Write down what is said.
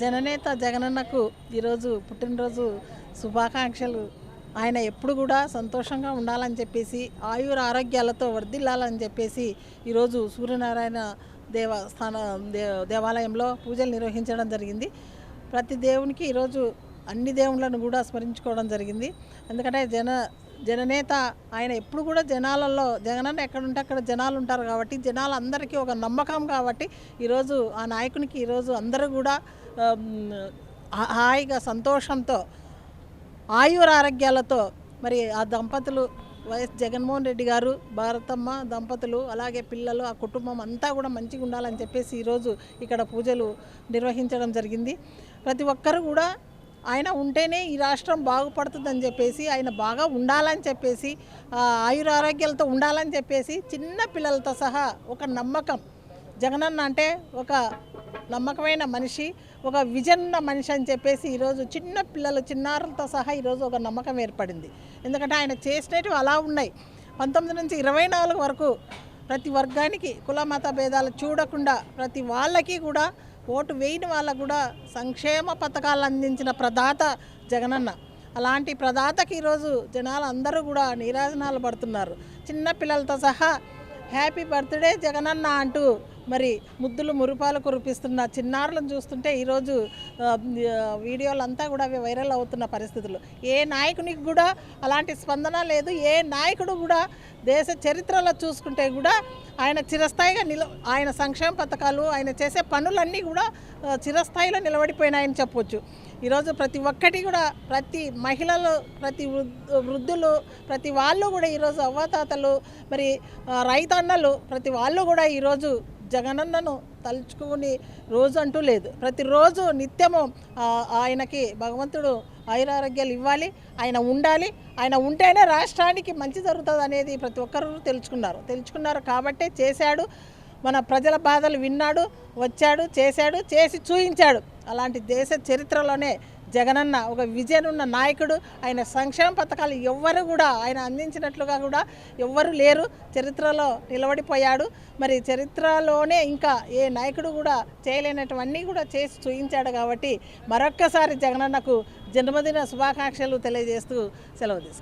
జననేత జగనన్నకు ఈరోజు పుట్టినరోజు శుభాకాంక్షలు. ఆయన ఎప్పుడు కూడా సంతోషంగా ఉండాలని చెప్పేసి, ఆయుర ఆరోగ్యాలతో వర్ధిల్లాలని చెప్పేసి ఈరోజు సూర్యనారాయణ దేవాలయంలో పూజలు నిర్వహించడం జరిగింది. ప్రతి దేవునికి ఈరోజు అన్ని దేవుళ్ళను కూడా స్మరించుకోవడం జరిగింది. ఎందుకంటే జననేత ఆయన ఎప్పుడు కూడా జనాలలో, జగనన్న ఎక్కడుంటే అక్కడ జనాలు ఉంటారు కాబట్టి, జనాలందరికీ ఒక నమ్మకం కాబట్టి ఈరోజు ఆ నాయకునికి ఈరోజు అందరూ కూడా హాయిగా సంతోషంతో ఆయుర ఆరోగ్యాలతో మరి ఆ దంపతులు వైఎస్ జగన్మోహన్ రెడ్డి గారు, భారతమ్మ దంపతులు, అలాగే పిల్లలు, ఆ కుటుంబం అంతా కూడా మంచిగా ఉండాలని చెప్పేసి ఈరోజు ఇక్కడ పూజలు నిర్వహించడం జరిగింది. ప్రతి ఒక్కరు కూడా ఆయన ఉంటేనే ఈ రాష్ట్రం బాగుపడుతుందని చెప్పేసి, ఆయన బాగా ఉండాలని చెప్పేసి, ఆయుర ఆరోగ్యాలతో ఉండాలని చెప్పేసి చిన్న పిల్లలతో సహా ఒక నమ్మకం. జగనన్న అంటే ఒక నమ్మకమైన మనిషి, ఒక విజన్ ఉన్న మనిషి అని చెప్పేసి ఈరోజు చిన్న పిల్లలు, చిన్నారులతో సహా ఈరోజు ఒక నమ్మకం ఏర్పడింది. ఎందుకంటే ఆయన చేసినవి అలా ఉన్నాయి. 19 నుంచి 24 వరకు ప్రతి వర్గానికి కుల మత భేదాలు చూడకుండా ప్రతి వాళ్ళకి కూడా, ఓటు వేయని వాళ్ళకు కూడా సంక్షేమ పథకాలు అందించిన ప్రదాత జగనన్న. అలాంటి ప్రదాతకి ఈరోజు జనాలు అందరూ కూడా నీరాజనాలు పడుతున్నారు. చిన్న పిల్లలతో సహా హ్యాపీ బర్త్డే జగనన్న అంటూ మరి ముద్దులు మురిపాలు కురిపిస్తున్న చిన్నారులను చూస్తుంటే ఈరోజు వీడియోలంతా కూడా అవి వైరల్ అవుతున్న పరిస్థితులు. ఏ నాయకునికి కూడా అలాంటి స్పందన లేదు. ఏ నాయకుడు కూడా దేశ చరిత్రలో చూసుకుంటే కూడా ఆయన చిరస్థాయిగా ఆయన సంక్షేమ పథకాలు, ఆయన చేసే పనులన్నీ కూడా చిరస్థాయిలో నిలబడిపోయినాయని చెప్పొచ్చు. ఈరోజు ప్రతి ఒక్కటి కూడా, ప్రతి మహిళలు, ప్రతి వృద్ధులు, ప్రతి వాళ్ళు కూడా ఈరోజు అవ్వాతాతలు, మరి రైతన్నలు, ప్రతి వాళ్ళు కూడా ఈరోజు జగనన్నను తలుచుకుని రోజు అంటూ లేదు. ప్రతిరోజు నిత్యము ఆయనకి భగవంతుడు ఆయురారోగ్యాలు ఇవ్వాలి, ఆయన ఉండాలి. ఆయన ఉంటేనే రాష్ట్రానికి మంచి జరుగుతుంది అనేది ప్రతి ఒక్కరూ తెలుసుకున్నారు కాబట్టే చేశాడు. మన ప్రజల బాధలు విన్నాడు, వచ్చాడు, చేశాడు, చేసి చూయించాడు. అలాంటి దేశ చరిత్రలోనే జగనన్న ఒక విజన్ ఉన్న నాయకుడు. ఆయన సంక్షేమ పథకాలు ఎవ్వరు కూడా ఆయన అందించినట్లుగా కూడా ఎవ్వరు లేరు. చరిత్రలో నిలబడిపోయాడు. మరి చరిత్రలోనే ఇంకా ఏ నాయకుడు కూడా చేయలేనటువన్నీ కూడా చేసి చూయించాడు. కాబట్టి మరొక్కసారి జగనన్నకు జన్మదిన శుభాకాంక్షలు తెలియజేస్తూ సెలవు తీసుకుంటాను.